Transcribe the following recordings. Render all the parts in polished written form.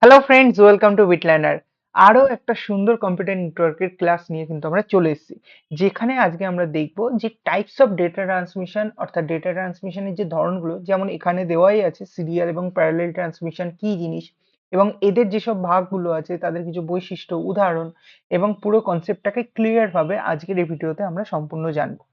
Hello friends, welcome to BitLearner. আরো একটা সুন্দর কম্পিউটার নেটওয়ার্কের ক্লাস নিয়ে কিন্তু আমরা চলে এসেছি, যেখানে আজকে আমরা দেখব যে টাইপস অফ ডেটা ট্রান্সমিশন, অর্থাৎ ডেটা ট্রান্সমিশনের যে ধরনগুলো, যেমন এখানে দেওয়াই আছে সিরিয়াল এবং প্যারালাল ট্রান্সমিশন কি জিনিস, এবং এদের যেসব ভাগগুলো আছে তাদের কিছু বৈশিষ্ট্য, উদাহরণ এবং পুরো কনসেপ্টটাকে ক্লিয়ার ভাবে আজকের এই ভিডিওতে আমরা সম্পূর্ণ জানবো।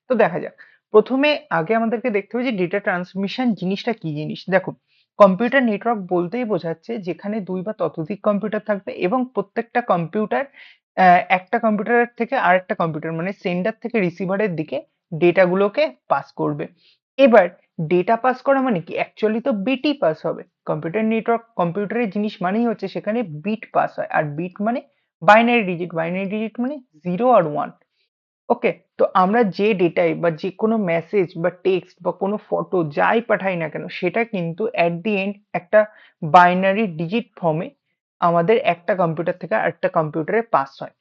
তো দেখা যাক। প্রথমে আগে আমাদেরকে দেখতে হবে যে ডেটা ট্রান্সমিশন জিনিসটা কি জিনিস। দেখো, কম্পিউটার নেটওয়ার্ক বলতেই বোঝাচ্ছে যেখানে ২ বা ততোধিক কম্পিউটার থাকবে এবং প্রত্যেকটা কম্পিউটার একটা কম্পিউটারের থেকে আরেকটা কম্পিউটার, মানে সেন্ডার থেকে রিসিভারের দিকে ডেটা গুলোকে পাস করবে। এবার ডেটা পাস করা মানে কি? অ্যাকচুয়ালি তো বিটই পাস হবে। কম্পিউটার নেটওয়ার্ক, কম্পিউটারের জিনিস মানেই হচ্ছে সেখানে বিট পাস হয়। আর বিট মানে বাইনারি ডিজিট। বাইনারি ডিজিট মানে 0 আর 1। ওকে, তো আমরা যে ডেটায় বা যে কোনো মেসেজ বা টেক্সট বা কোনো ফটো যাই পাঠাই না কেন, সেটা কিন্তু অ্যাট দি এন্ড একটা বাইনারি ডিজিট ফর্মে আমাদের একটা কম্পিউটার থেকে আরেকটা কম্পিউটারে পাস হয়।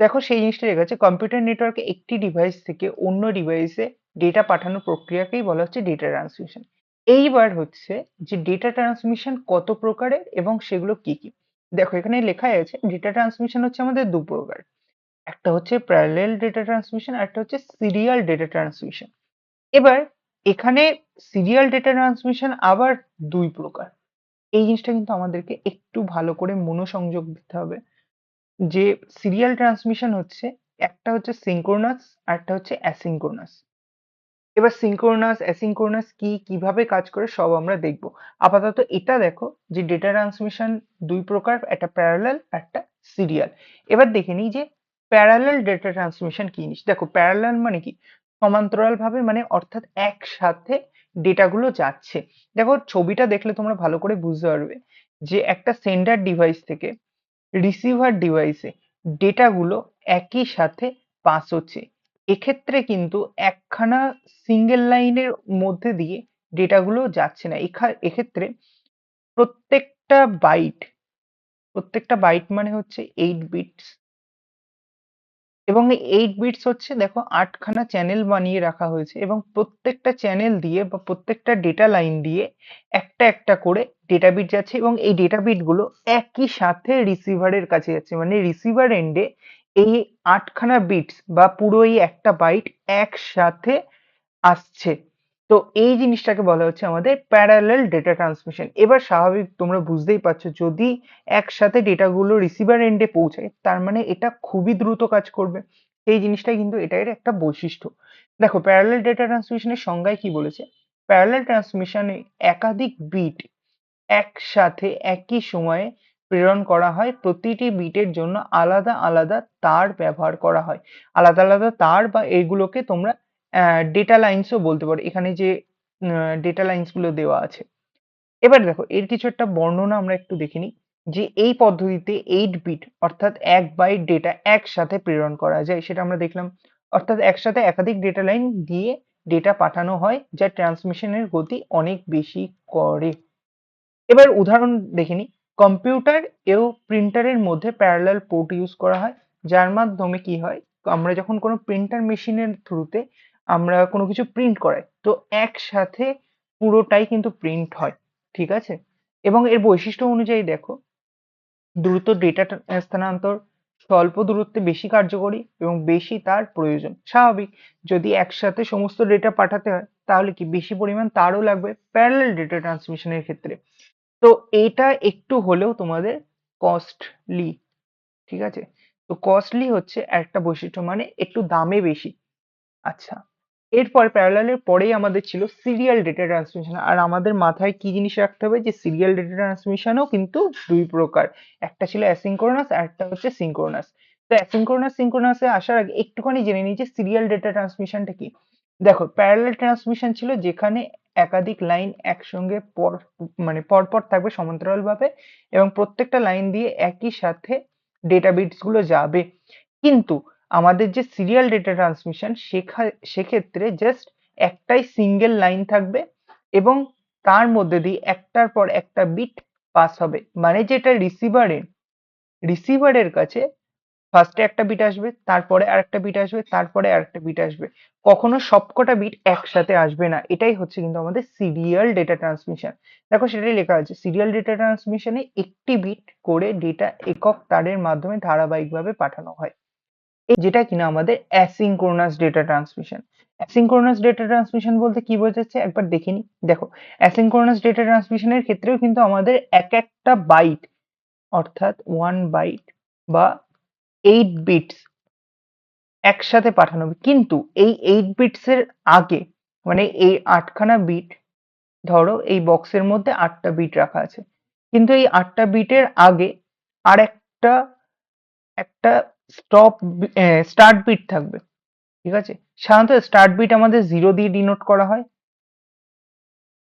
দেখো, সেই জিনিসটা লেখা আছে কম্পিউটার নেটওয়ার্কে একটি ডিভাইস থেকে অন্য ডিভাইসে ডেটা পাঠানোর প্রক্রিয়াকেই বলা হচ্ছে ডেটা ট্রান্সমিশন। এইবার হচ্ছে যে ডেটা ট্রান্সমিশন কত প্রকারের এবং সেগুলো কি কি। দেখো, এখানে লেখাই আছে ডেটা ট্রান্সমিশন হচ্ছে আমাদের দু প্রকার। একটা হচ্ছে প্যারালাল ডেটা ট্রান্সমিশন আর একটা হচ্ছে সিরিয়াল ডেটা ট্রান্সমিশন। এবার এখানে সিরিয়াল ডেটা ট্রান্সমিশন আবার দুই প্রকার। এই জিনিসটা কিন্তু আমাদেরকে একটু ভালো করে মনোসংযোগ দিতে হবে যে সিরিয়াল ট্রান্সমিশন হচ্ছে, একটা হচ্ছে সিঙ্ক্রোনাস আর একটা হচ্ছে অ্যাসিঙ্ক্রোনাস। এবার সিঙ্ক্রোনাস অ্যাসিঙ্ক্রোনাস কি, কিভাবে কাজ করে সব আমরা দেখব। আপাতত এটা দেখো যে ডেটা ট্রান্সমিশন দুই প্রকার, একটা প্যারালাল একটা সিরিয়াল। এবার দেখে নিই যে প্যারালাল ডেটা ট্রান্সমিশন কি জিনিস। দেখো, প্যারালাল মানে কি? সমান্তরাল ভাবে, মানে অর্থাৎ একসাথে ডেটাগুলো যাচ্ছে। দেখো, ছবিটা দেখলে তোমরা ভালো করে বুঝতে পারবে যে একটা সেন্ডার ডিভাইস থেকে রিসিভার ডিভাইসে ডেটাগুলো একই সাথে পাস হচ্ছে। এক্ষেত্রে কিন্তু একখানা সিঙ্গেল লাইনের মধ্যে দিয়ে ডেটাগুলো যাচ্ছে না। এক্ষেত্রে প্রত্যেকটা বাইট, প্রত্যেকটা বাইট মানে হচ্ছে 8 বিটস, এবং এই 8 বিটস হচ্ছে, দেখো, ৮ খানা চ্যানেল বানিয়ে রাখা হয়েছে এবং প্রত্যেকটা চ্যানেল দিয়ে বা প্রত্যেকটা ডেটা লাইন দিয়ে একটা একটা করে ডেটা বিট যাচ্ছে, এবং এই ডেটা বিট গুলো একই সাথে রিসিভারের কাছে যাচ্ছে। মানে রিসিভার এন্ডে এই ৮ খানা বিটস বা পুরো এই একটা বাইট একসাথে আসছে। তো এই জিনিসটাকে বলা হচ্ছে আমাদের প্যারালাল ডেটা ট্রান্সমিশন। এবার স্বাভাবিক, তোমরা বুঝতেই পারছো, যদি একসাথে ডেটাগুলো রিসিভার এন্ডে পৌঁছায় তার মানে এটা খুবই দ্রুত কাজ করবে। এই জিনিসটাই কিন্তু এটার একটা বৈশিষ্ট্য। দেখো, প্যারালাল ডেটা ট্রান্সমিশনের সংজ্ঞায় কি বলেছে। প্যারালাল ট্রান্সমিশনে একাধিক বিট একসাথে একই সময়ে প্রেরণ করা হয়। প্রতিটি বিটের জন্য আলাদা আলাদা তার ব্যবহার করা হয়। আলাদা আলাদা তার বা এগুলোকে তোমরা ডেটা লাইন্সও বলতে পারো। এখানে যে ডেটা লাইন্স গুলো দেওয়া আছে। এবার দেখো, এর কিছু একটা বর্ণনা আমরা একটু দেখে নিই যে এই পদ্ধতিতে 8 বিট অর্থাৎ 1 বাইট ডেটা একসাথে প্রেরণ করা যায়, সেটা আমরা দেখলাম। অর্থাৎ একসাথে একাধিক ডেটা লাইন দিয়ে ডেটা পাঠানো হয়, যা ট্রান্সমিশনের গতি অনেক বেশি করে। এবার উদাহরণ দেখে নিই। কম্পিউটার ও প্রিন্টারের মধ্যে প্যারালাল পোর্ট ইউজ করা হয়, যার মাধ্যমে কি হয়, আমরা যখন কোনো প্রিন্টার মেশিনের থ্রুতে আমরা কোনো কিছু প্রিন্ট করাই, তো একসাথে পুরোটাই কিন্তু প্রিন্ট হয়। ঠিক আছে? এবং এর বৈশিষ্ট্য অনুযায়ী দেখো, দ্রুত ডেটা স্থানান্তর, স্বল্প দূরত্বে বেশি কার্যকরী এবং বেশি তার প্রয়োজন। স্বাভাবিক, যদি একসাথে সমস্ত ডেটা পাঠাতে হয় তাহলে কি বেশি পরিমাণ তারও লাগবে প্যারালাল ডেটা ট্রান্সমিশনের ক্ষেত্রে। তো এইটা একটু হলেও তোমাদের কস্টলি। ঠিক আছে? তো কস্টলি হচ্ছে একটা বৈশিষ্ট্য, মানে একটু দামে বেশি। আচ্ছা, এরপরে প্যারালালের পরেই আমাদের ছিল সিরিয়াল ডেটা ট্রান্সমিশন। আর আমাদের মাথায় কি জিনিস রাখতে হবে যে সিরিয়াল ডেটা ট্রান্সমিশনও কিন্তু দুই প্রকার। একটা ছিল অ্যাসিঙ্ক্রোনাস আর একটা হচ্ছে সিঙ্ক্রোনাস। তো অ্যাসিঙ্ক্রোনাস সিঙ্ক্রোনাসে আসার আগে একটুখানি জেনে নিই যে সিরিয়াল ডেটা ট্রান্সমিশনটা কি। দেখো, প্যারালাল ট্রান্সমিশন ছিল যেখানে একাধিক লাইন একসঙ্গে মানে পরপর থাকবে সমান্তরালভাবে, এবং প্রত্যেকটা লাইন দিয়ে একই সাথে ডেটা বিটস গুলো যাবে। কিন্তু আমাদের যে সিরিয়াল ডেটা ট্রান্সমিশন, সেক্ষেত্রে জাস্ট একটাই সিঙ্গেল লাইন থাকবে এবং তার মধ্যে দিয়ে একটার পর একটা বিট পাস হবে, মানে যেটা রিসিভারের কাছে ফার্স্টে একটা বিট আসবে, তারপরে আরেকটা বিট আসবে, তারপরে আরেকটা বিট আসবে। কখনো সবকটা বিট একসাথে আসবে না। এটাই হচ্ছে কিন্তু আমাদের সিরিয়াল ডেটা ট্রান্সমিশন। দেখো সেটাই লেখা আছে, সিরিয়াল ডেটা ট্রান্সমিশনে একটি বিট করে ডেটা একক তারের মাধ্যমে ধারাবাহিকভাবে পাঠানো হয়, যেটা কিনা আমাদের asynchronous data transmission. Asynchronous data transmission বলতে কি বোঝাচ্ছে একবার দেখে নিই। দেখো, অ্যাসিঙ্ক্রোনাস ডেটা ট্রান্সমিশনের ক্ষেত্রেও কিন্তু আমাদের এক একটা বাইট, অর্থাৎ 1 বাইট বা 8 বিটস একসাথে পাঠানো হবে। কিন্তু এই 8 বিটস এর আগে, মানে এই 8 খানা বিট, ধরো এই বক্সের মধ্যে 8 টা বিট রাখা আছে। কিন্তু এই 8 টা বিটের আগে আরেকটা একটা স্টপ স্টার্ট বিট থাকবে। ঠিক আছে? সাধারণত স্টার্ট বিট আমাদের 0 দিয়ে ডিনোট করা হয়,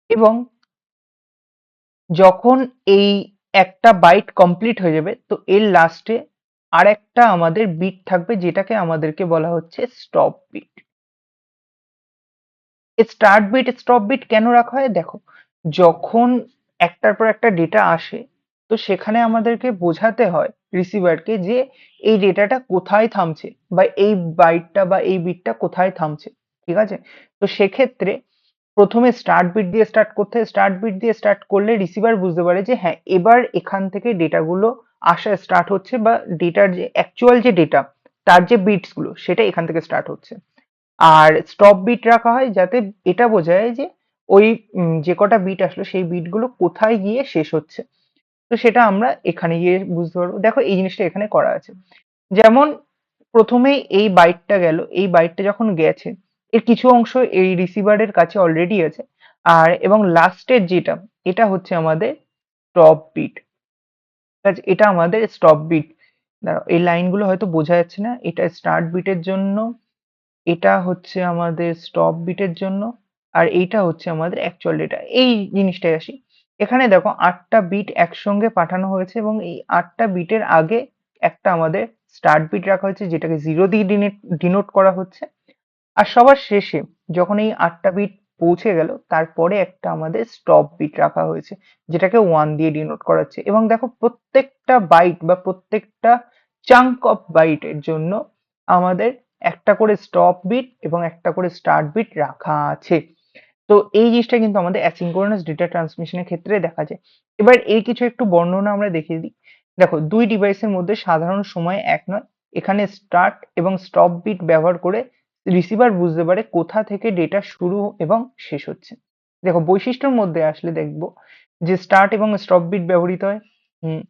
এবং যখন এই একটা বাইট কমপ্লিট হয়ে যাবে তো এর লাস্টে আরেকটা আমাদের বিট থাকবে, যেটাকে আমাদেরকে বলা হচ্ছে stop bit. Start bit stop bit কেন রাখা হয়? দেখো, যখন একটার পর একটা ডেটা আসে, তো সেখানে আমাদেরকে বোঝাতে হয় রিসিভারকে যে এই ডেটাটা কোথায় থামছে, বা এই বাইটটা বা এই বিটটা কোথায় থামছে। ঠিক আছে? তো সেক্ষেত্রে প্রথমে স্টার্ট বিট দিয়ে স্টার্ট করতে হয়। স্টার্ট বিট দিয়ে স্টার্ট করলে রিসিভার বুঝতে পারে যে হ্যাঁ, এবার এখান থেকে ডেটাগুলো আসা স্টার্ট হচ্ছে, বা ডেটার যে অ্যাকচুয়াল যে ডেটা, তার যে বিটস গুলো সেটা এখান থেকে স্টার্ট হচ্ছে। আর স্টপ বিট রাখা হয় যাতে এটা বোঝায় যে ওই যে কটা বিট আসলো সেই বিট গুলো কোথায় গিয়ে শেষ হচ্ছে। তো সেটা আমরা এখানে গিয়ে বুঝতে পারবো। দেখো এই জিনিসটা এখানে করা আছে। যেমন প্রথমেই এই বাইটটা গেল, এই বাইটটা যখন গেছে এর কিছু অংশ এই রিসিভারের কাছে অলরেডি আছে, আর এবং লাস্টের যেটা, এটা হচ্ছে আমাদের স্টপ বিট। ঠিক আছে? এটা আমাদের স্টপ বিট। দাঁড়াও, এই লাইনগুলো হয়তো বোঝা যাচ্ছে না। এটা স্টার্ট বিটের জন্য, এটা হচ্ছে আমাদের স্টপ বিটের জন্য, আর এইটা হচ্ছে আমাদের অ্যাকচুয়াল ডেটা। এই জিনিসটাই আসি। এখানে দেখো 8টা বিট একসঙ্গে পাঠানো হয়েছে, এবং এই 8টা বিটের আগে একটা আমাদের স্টার্ট বিট রাখা হয়েছে, যেটাকে 0 দিয়ে ডিনোট করা হচ্ছে। আর সবার শেষে যখন এই 8টা বিট পৌঁছে গেল, তারপরে একটা আমাদের স্টপ বিট রাখা হয়েছে, যেটাকে 1 দিয়ে ডিনোট করা হচ্ছে। এবং দেখো প্রত্যেকটা বাইট বা প্রত্যেকটা চাঙ্ক অফ বাইটের জন্য আমাদের একটা করে স্টপ বিট এবং একটা করে স্টার্ট বিট রাখা আছে। তো এই জিনিসটা কিন্তু আমাদের অ্যাসিঙ্ক্রোনাস ডেটা ট্রান্সমিশনের ক্ষেত্রে দেখা যায়। এবার এর কিছু একটু বর্ণনা আমরা দেখিয়ে দিই। দেখো, দুই ডিভাইসের মধ্যে সাধারণ সময় এক নয়। এখানে স্টার্ট এবং স্টপ বিট ব্যবহার করে রিসিভার বুঝতে পারে কোথা থেকে ডেটা শুরু এবং শেষ হচ্ছে। দেখো, বৈশিষ্ট্যের মধ্যে আসলে দেখবো যে স্টার্ট এবং স্টপ বিট ব্যবহৃত হয়। হুম,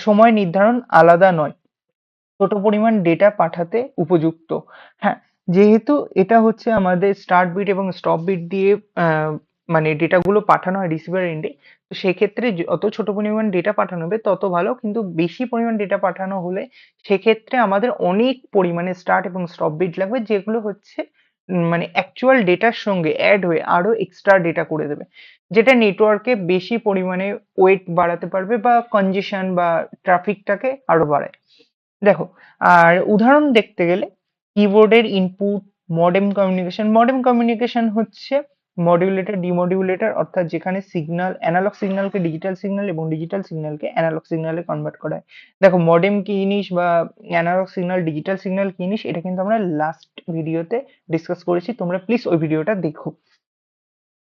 সময় নির্ধারণ আলাদা নয়, ছোট পরিমাণ ডেটা পাঠাতে উপযুক্ত। হ্যাঁ, যেহেতু এটা হচ্ছে আমাদের স্টার্ট বিট এবং স্টপ বিট দিয়ে মানে ডেটাগুলো পাঠানো হয় রিসিভার এন্ডে, তো সেক্ষেত্রে যত ছোট পরিমাণ ডেটা পাঠানো হবে তত ভালো। কিন্তু বেশি পরিমাণ ডেটা পাঠানো হলে সেক্ষেত্রে আমাদের অনেক পরিমাণে স্টার্ট এবং স্টপ বিট লাগবে, যেগুলো হচ্ছে মানে অ্যাকচুয়াল ডেটার সঙ্গে অ্যাড হয়ে আরো এক্সট্রা ডেটা করে দেবে, যেটা নেটওয়ার্কে বেশি পরিমাণে ওয়েট বাড়াতে পারবে বা কনজেশন বা ট্রাফিকটাকে আরো বাড়ায়। দেখো, আর উদাহরণ দেখতে গেলে কিবোর্ডের ইনপুট, মডেম কমিউনিকেশন হচ্ছে মডিউলেটর ডিমডিউলেটর, অর্থাৎ যেখানে সিগন্যাল, অ্যানালগ সিগন্যালকে ডিজিটাল সিগন্যাল এবং ডিজিটাল সিগন্যালকে অ্যানালগ সিগন্যালে কনভার্ট করা হয়। দেখো, মডেম কি জিনিস বা অ্যানালগ সিগন্যাল ডিজিটাল সিগন্যাল কি জিনিস, এটা কিন্তু আমরা লাস্ট ভিডিওতে ডিসকাস করেছি, তোমরা প্লিজ ওই ভিডিওটা দেখো।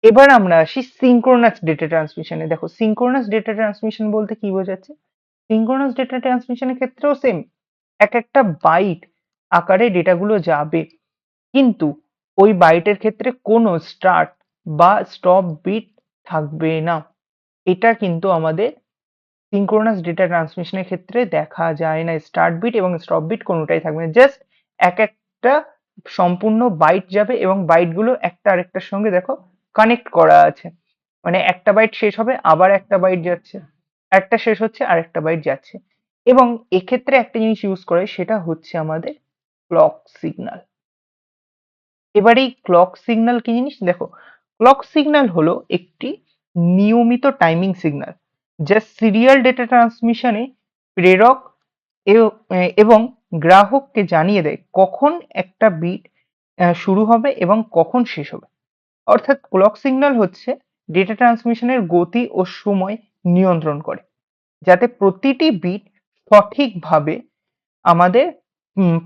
এবার আমরা আসি সিঙ্ক্রোনাস ডেটা ট্রান্সমিশনে। দেখো, সিঙ্ক্রোনাস ডেটা ট্রান্সমিশন বলতে কি বোঝাচ্ছে? সিঙ্ক্রোনাস ডেটা ট্রান্সমিশনের ক্ষেত্রেও সেম, এক একটা বাইট আকারে ডেটাগুলো যাবে, কিন্তু ওই বাইটের ক্ষেত্রে কোনো স্টার্ট বা স্টপ বিট থাকবে না। এটা কিন্তু আমাদের সিঙ্ক্রোনাস ডেটা ট্রান্সমিশনের ক্ষেত্রে দেখা যায় না। স্টার্ট বিট এবং স্টপ বিট কোনোটাই থাকবে না, জাস্ট এক একটা সম্পূর্ণ বাইট যাবে, এবং বাইটগুলো একটা আরেকটার সঙ্গে দেখো কানেক্ট করা আছে। মানে একটা বাইট শেষ হবে আবার একটা বাইট যাচ্ছে, একটা শেষ হচ্ছে আর একটা বাইট যাচ্ছে। এবং এক্ষেত্রে একটা জিনিস ইউজ করে, সেটা হচ্ছে আমাদের ক্লক সিগন্যাল। এবার এই ক্লক সিগন্যাল কি জিনিস? দেখো, ক্লক সিগন্যাল হলো একটি নিয়মিত টাইমিং সিগন্যাল, যা সিরিয়াল ডেটা ট্রান্সমিশনে প্রেরক এবং গ্রাহককে জানিয়ে দেয় কখন একটা বিট শুরু হবে এবং কখন শেষ হবে। অর্থাৎ ক্লক সিগন্যাল হচ্ছে ডেটা ট্রান্সমিশনের গতি ও সময় নিয়ন্ত্রণ করে, যাতে প্রতিটি বিট সঠিকভাবে আমাদের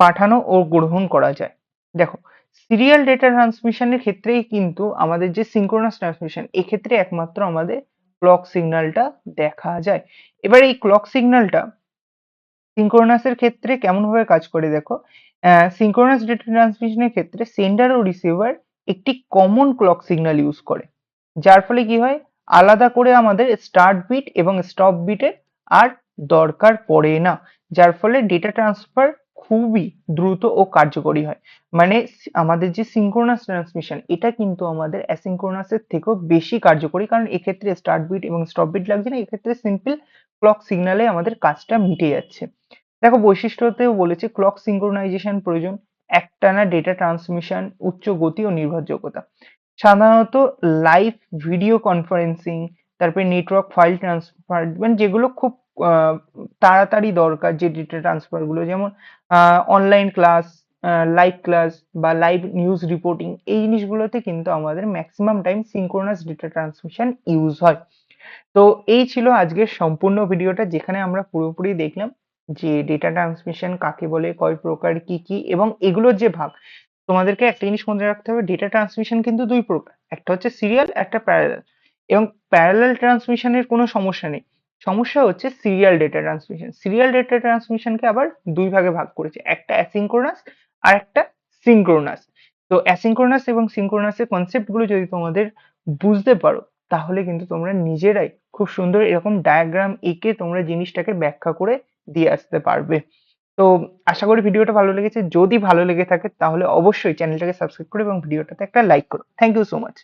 পাঠানো ও গ্রহণ করা যায়। দেখো, সিরিয়াল ডেটা ট্রান্সমিশনের ক্ষেত্রেই কিন্তু আমাদের যে সিঙ্ক্রোনাস ট্রান্সমিশন এক্ষেত্রে একমাত্র আমাদের ক্লক সিগন্যালটা দেখা যায়। এবার এই ক্লক সিগন্যালটা সিঙ্ক্রোনাসের ক্ষেত্রে কেমনভাবে কাজ করে দেখো, সিঙ্ক্রোনাস ডেটা ট্রান্সমিশনের ক্ষেত্রে সেন্ডার ও রিসিভার একটি কমন ক্লক সিগন্যাল ইউজ করে। যার ফলে কি হয়, আলাদা করে আমাদের স্টার্ট বিট এবং স্টপ বিটের আর দরকার পড়ে না। যার ফলে ডেটা ট্রান্সফার খুবই দ্রুত ও কার্যকরী হয়। মানে আমাদের যে সিঙ্ক্রোনাস ট্রান্সমিশন এটা কিন্তু আমাদের অ্যাসিঙ্ক্রোনাসের থেকেও বেশি কার্যকরী, কারণ এক্ষেত্রে স্টার্ট বিট এবং স্টপ বিট লাগছে না, এক্ষেত্রে সিম্পল ক্লক সিগন্যালে আমাদের কাজটা মিটে যাচ্ছে। দেখো, বৈশিষ্ট্যতেও বলেছে ক্লক সিঙ্ক্রোনাইজেশন প্রয়োজন, একটানা ডেটা ট্রান্সমিশন, উচ্চ গতি ও নির্ভরযোগ্যতা। সাধারণত লাইভ ভিডিও কনফারেন্সিং, তারপরে নেটওয়ার্ক ফাইল ট্রান্সফার, মানে যেগুলো খুব আহ, তাড়াতাড়ি দরকার যে ডেটা ট্রান্সফার গুলো, যেমন অনলাইন ক্লাস, লাইভ ক্লাস বা লাইভ নিউজ রিপোর্টিং, এই জিনিসগুলোতে কিন্তু আমাদের maximum time synchronous data transmission use হয়। তো এই ছিল আজকের সম্পূর্ণ ভিডিওটা, যেখানে আমরা পুরোপুরি দেখলাম যে ডেটা ট্রান্সমিশন কাকে বলে, কয় প্রকার, কি কি, এবং এগুলোর যে ভাগ। তোমাদেরকে একটা জিনিস মনে রাখতে হবে, ডেটা ট্রান্সমিশন কিন্তু দুই প্রকার, একটা হচ্ছে সিরিয়াল, একটা প্যারালাল। এবং প্যারালাল ট্রান্সমিশনের কোনো সমস্যা নেই, সমস্যা হচ্ছে serial data transmission. Serial data ট্রান্সমিশনকে আবার দুই ভাগে ভাগ করেছে, একটা অ্যাসিঙ্ক্রোনাস আর একটা সিঙ্ক্রোনাস। তো অ্যাসিঙ্ক্রোনাস এবং সিঙ্ক্রোনাসের কনসেপ্ট গুলো যদি তোমাদের বুঝতে পারো, তাহলে কিন্তু তোমরা নিজেরাই খুব সুন্দর এরকম ডায়াগ্রাম এঁকে তোমরা জিনিসটাকে ব্যাখ্যা করে দিয়ে আসতে পারবে। তো আশা করি ভিডিওটা ভালো লেগেছে। যদি ভালো লেগে থাকে তাহলে অবশ্যই চ্যানেলটাকে সাবস্ক্রাইব করো এবং ভিডিওটাতে একটা লাইক করো। Thank you so much.